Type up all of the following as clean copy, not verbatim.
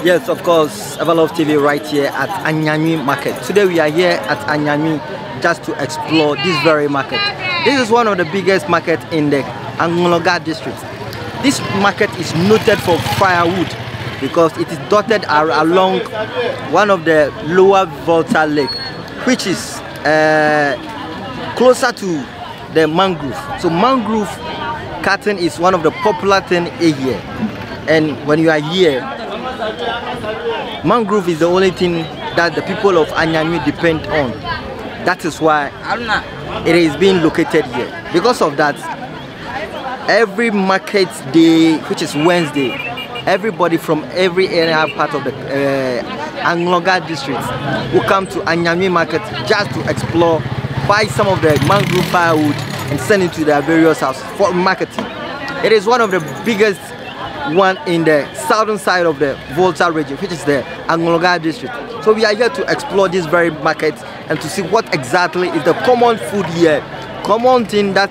Yes, of course, Everlove TV right here at Anyanui market. Today we are here at Anyanui just to explore this very market. This is one of the biggest markets in the Anyanui district. This market is noted for firewood because it is dotted along one of the lower Volta Lake, which is closer to the mangrove. So mangrove cutting is one of the popular things here. And when you are here, mangrove is the only thing that the people of Anyanui depend on. That is why it is being located here. Because of that, every market day, which is Wednesday, everybody from every area part of the Anyanui district will come to Anyanui market just to explore, buy some of the mangrove firewood and send it to their various houses for marketing. It is one of the biggest one in the southern side of the Volta region, which is the Anyanui district. So we are here to explore this very market and to see what exactly is the common food here, common thing that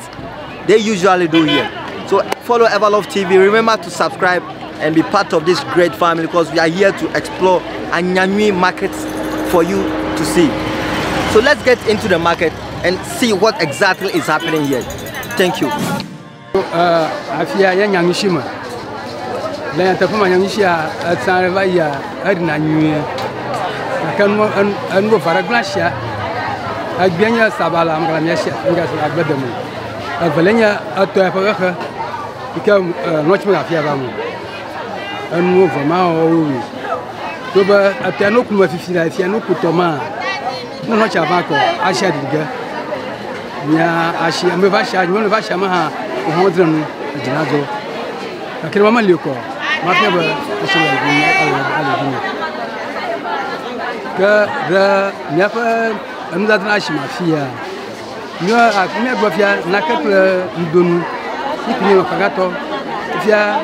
they usually do here. So follow Everlove TV, remember to subscribe and be part of this great family because we are here to explore Anyanui markets for you to see. So let's get into the market and see what exactly is happening here. Thank you. Lain tapi macam ni sia, sangat baik ya. Ada nanyui, kan anu farak belasya. Agaknya sabala macam ni sia, enggak sangat berdemu. Avalnya atau apa ke? Ika noc mengafia kamu. Anu formal owi. Coba atau anu kuma fifira, anu kutoma. Noc apa ko? Asia diga. Ya Asia, membahas mah, umudran jenazo. Akhirnya mama liuko. Maafnya berkesulitan ini. Ke apa anu datang asyik mafia. Ni mafia nak ndonu. Ini mafagato. Mafia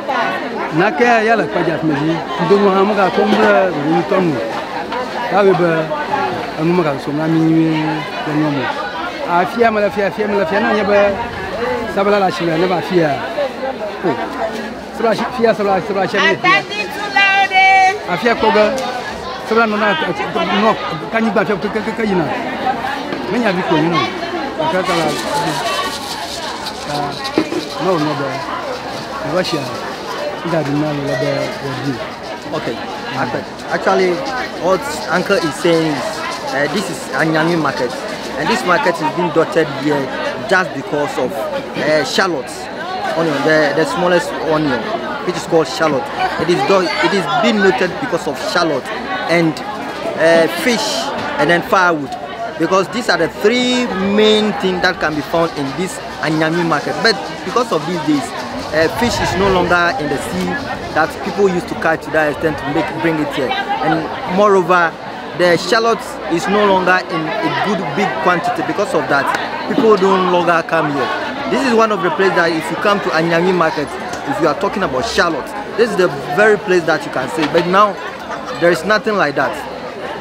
nak ya la pajak mezi. Ndonu hamu ka kombre ni tonu. Tahu anu maka somna mini ngomo. Afia malafia nanya sabala la shila na mafia. Sebelah sini. Afia koga sebelah mana no kan iba ke ina. Menya biko ni no. Akala no be. Russia. Ida di mana le be. Okay. Actually what uncle is saying is this is Anyanui market and this market is being dotted here just because of shallots. Onion, the smallest onion, which is called shallot. It is being noted because of shallot and fish and then firewood, because these are the three main things that can be found in this Anyanui market. But because of these days, fish is no longer in the sea that people used to catch to that extent to bring it here, and moreover, the shallot is no longer in a good big quantity. Because of that, people don't longer come here. This is one of the places that if you come to Anyanui market, if you are talking about shallots, this is the very place that you can see. But now, there is nothing like that.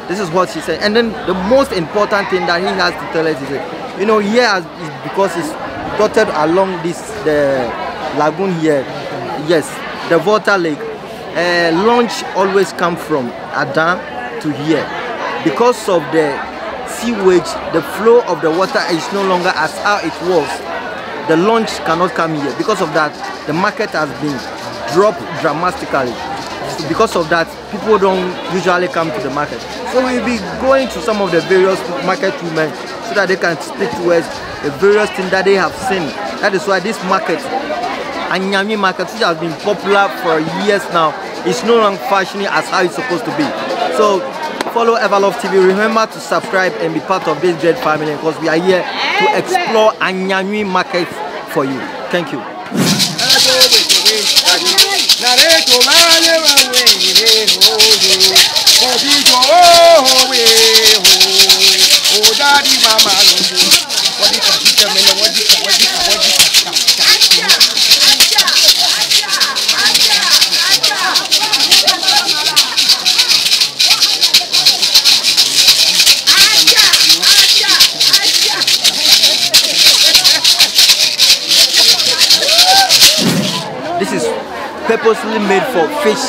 This is what she said. And then the most important thing that he has to tell us is that, you know, here is because it's dotted along the lagoon here. Yes, the Volta Lake. Launch always come from Adam to here. Because of the sewage, the flow of the water is no longer as how it was. The launch cannot come here. Because of that, the market has been dropped dramatically. So because of that, people don't usually come to the market. So we'll be going to some of the various market women so that they can speak to us the various things that they have seen. That is why this market, Anyanui market, which has been popular for years now, is no longer functioning as how it's supposed to be. So follow Everlove TV. Remember to subscribe and be part of this great family because we are here to explore Anyanui market for you. Thank you. This is purposely made for fish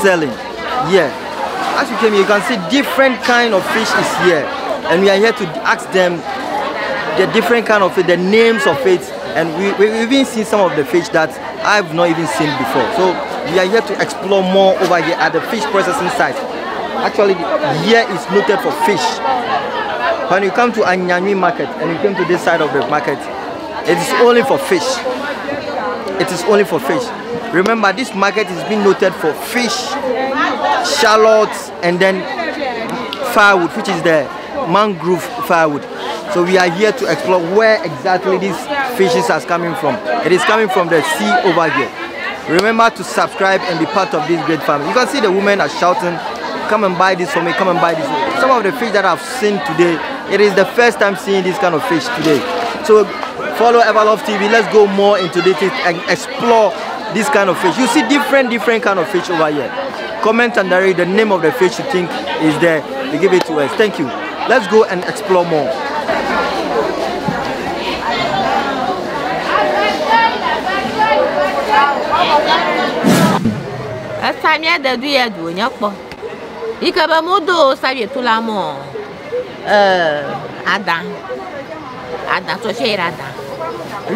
selling. here. As you came here, you can see different kind of fish is here, and we are here to ask them the different kind of fish, the names of it, and we've even seen some of the fish that I've not even seen before. So we are here to explore more over here at the fish processing site. Actually, here is noted for fish. When you come to Anyanui market and you come to this side of the market, it is only for fish. It is only for fish. Remember, this market is being noted for fish, shallots, and then firewood, which is the mangrove firewood. So we are here to explore where exactly these fishes are coming from. It is coming from the sea over here. Remember to subscribe and be part of this great family. You can see the women are shouting, come and buy this for me, come and buy this. Some of the fish that I've seen today, it is the first time seeing this kind of fish today. So follow Everlove TV. Let's go more into this and explore this kind of fish. You see different kind of fish over here. Comment and direct the name of the fish you think is there. They give it to us. Thank you. Let's go and explore more. Ada to share ada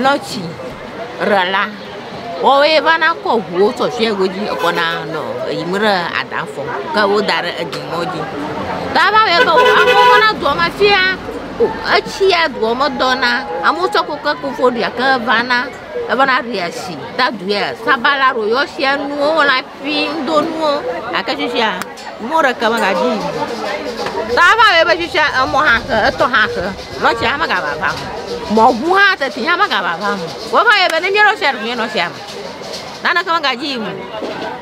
lochi rala o e bana ko wo to share goji okona no imura ada fo ka wo dare adimoji ta ba we ko amu na do ma fia o achia do mo dona amu to ko ka ko fo dia ka bana riasi ta duya sabala ro yo sia nuo la pindo nuo akashia mora kama gaji Tava eba jisha moha to ha lo cha ma ga ba ba mo bu ha ta ti ha ma ga ba ba wo ba eba ne mero sher mi no shem nana kama ga ji mu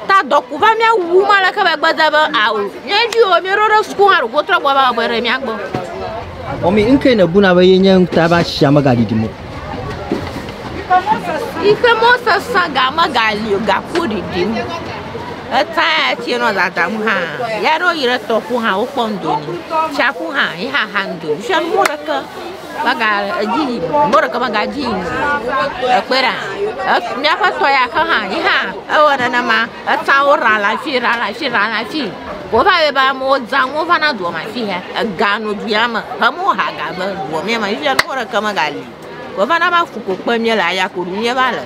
ta do ku ba mi wu ma la ka ba gbaza ba awu nye ji o mi ro ro sku ha go tro ba ba re mi agbo o mi nke na bu na ba yenye ta ba sha ma ga di mu ike mo sa ga ma ga li ga ku di mu ata ti no da da mu ha ya ro yire to ku ha o pondo ni cha ku ha i ha hando sha mo ra ka ba ga ji mo ra ka ba ga ji kwera mi fa to ya ka ha i ha o na ma ata o ra la fi ko ba be ba mo za mo fa na do ma fi ha ga no du ya ma ha mo ha ga ba wo me ma sha mo ra ka ma ga li ko fa na ma fu ko pa mi la ya ko ru ni ba la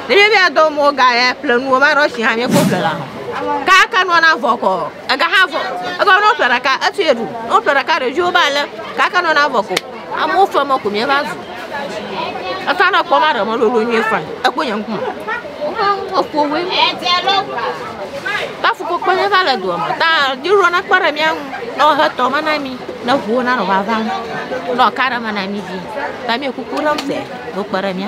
ni be do mo ga ya plan wo ma ro shi ha mi ko pla Kaka no na voko aga havo aga no pera ka atieru no pera ka rejo bala kaka no na voko amu fa mo kumye bazu atana ko mara mo lo nyi fa akonya nku opo we ta fu ko pele bala do ma ta jiro na para mi no ha to manami na hu na no bava no kara manami bi ta mi ku kuram se no para mi